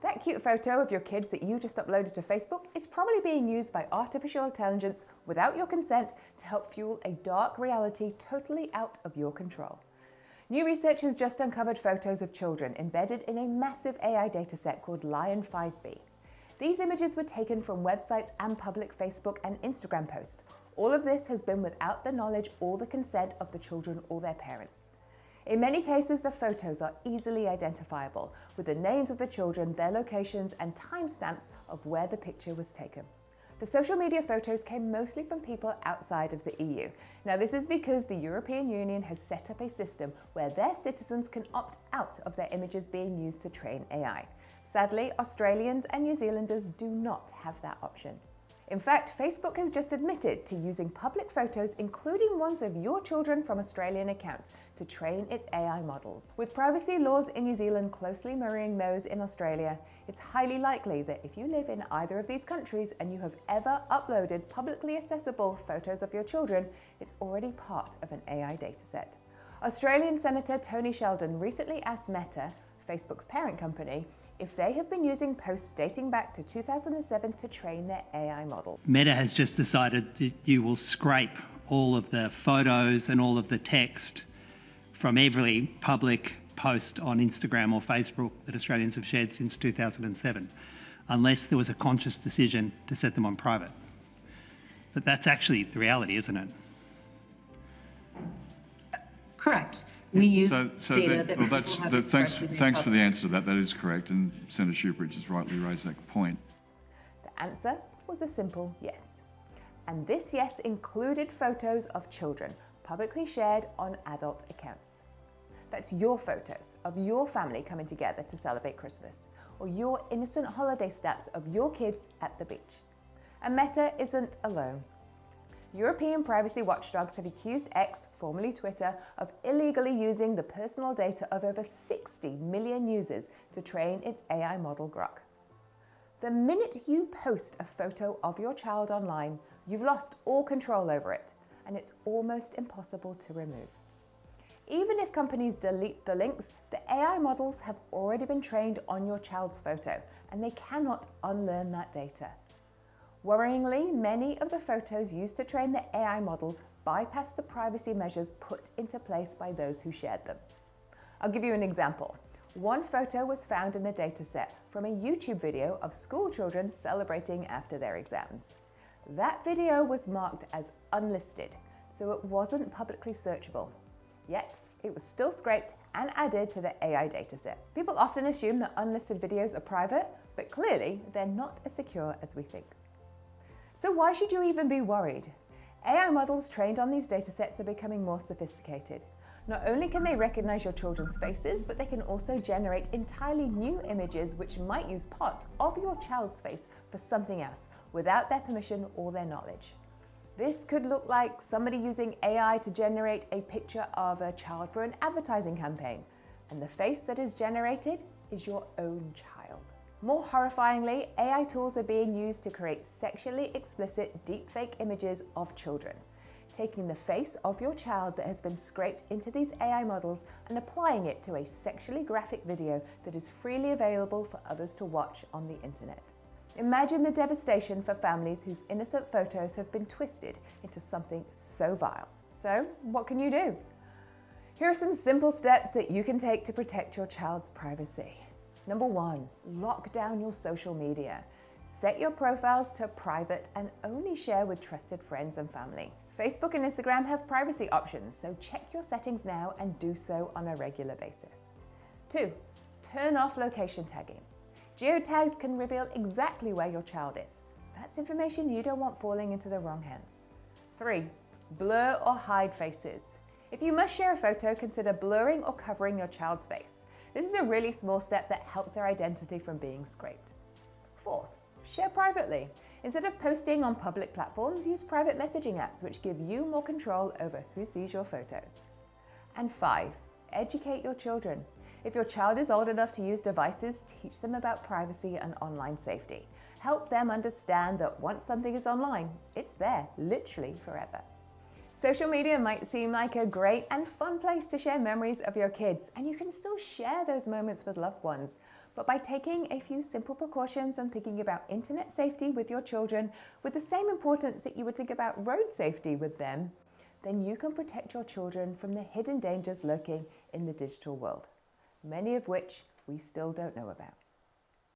That cute photo of your kids that you just uploaded to Facebook is probably being used by artificial intelligence without your consent to help fuel a dark reality totally out of your control. New research has just uncovered photos of children embedded in a massive AI dataset called Lion 5B. These images were taken from websites and public Facebook and Instagram posts. All of this has been without the knowledge or the consent of the children or their parents. In many cases, the photos are easily identifiable, with the names of the children, their locations, and timestamps of where the picture was taken. The social media photos came mostly from people outside of the EU. Now, this is because the European Union has set up a system where their citizens can opt out of their images being used to train AI. Sadly, Australians and New Zealanders do not have that option. In fact, Facebook has just admitted to using public photos, including ones of your children from Australian accounts, to train its AI models. With privacy laws in New Zealand closely mirroring those in Australia, it's highly likely that if you live in either of these countries and you have ever uploaded publicly accessible photos of your children, it's already part of an AI dataset. Australian Senator Tony Sheldon recently asked Meta, Facebook's parent company, if they have been using posts dating back to 2007 to train their AI model. Meta has just decided that you will scrape all of the photos and all of the text from every public post on Instagram or Facebook that Australians have shared since 2007, unless there was a conscious decision to set them on private. But that's actually the reality, isn't it? Correct. We use data that people have expressed within Thanks for the public. answer to that. That is correct, and Senator Shoebridge has rightly raised that point. The answer was a simple yes. And this yes included photos of children publicly shared on adult accounts. That's your photos of your family coming together to celebrate Christmas, or your innocent holiday snaps of your kids at the beach. And Meta isn't alone. European privacy watchdogs have accused X, formerly Twitter, of illegally using the personal data of over 60 million users to train its AI model Grok. The minute you post a photo of your child online, you've lost all control over it, and it's almost impossible to remove. Even if companies delete the links, the AI models have already been trained on your child's photo, and they cannot unlearn that data. Worryingly, many of the photos used to train the AI model bypass the privacy measures put into place by those who shared them. I'll give you an example. One photo was found in the dataset from a YouTube video of school children celebrating after their exams. That video was marked as unlisted, so it wasn't publicly searchable. Yet, it was still scraped and added to the AI dataset. People often assume that unlisted videos are private, but clearly they're not as secure as we think. So why should you even be worried? AI models trained on these datasets are becoming more sophisticated. Not only can they recognize your children's faces, but they can also generate entirely new images which might use parts of your child's face for something else, without their permission or their knowledge. This could look like somebody using AI to generate a picture of a child for an advertising campaign, and the face that is generated is your own child. More horrifyingly, AI tools are being used to create sexually explicit deepfake images of children, taking the face of your child that has been scraped into these AI models and applying it to a sexually graphic video that is freely available for others to watch on the internet. Imagine the devastation for families whose innocent photos have been twisted into something so vile. So, what can you do? Here are some simple steps that you can take to protect your child's privacy. Number 1, lock down your social media. Set your profiles to private and only share with trusted friends and family. Facebook and Instagram have privacy options, so check your settings now and do so on a regular basis. 2, turn off location tagging. Geotags can reveal exactly where your child is. That's information you don't want falling into the wrong hands. 3, blur or hide faces. If you must share a photo, consider blurring or covering your child's face. This is a really small step that helps their identity from being scraped. 4, share privately. Instead of posting on public platforms, use private messaging apps which give you more control over who sees your photos. And 5, educate your children. If your child is old enough to use devices, teach them about privacy and online safety. Help them understand that once something is online, it's there, literally forever. Social media might seem like a great and fun place to share memories of your kids, and you can still share those moments with loved ones. But by taking a few simple precautions and thinking about internet safety with your children with the same importance that you would think about road safety with them, then you can protect your children from the hidden dangers lurking in the digital world, many of which we still don't know about.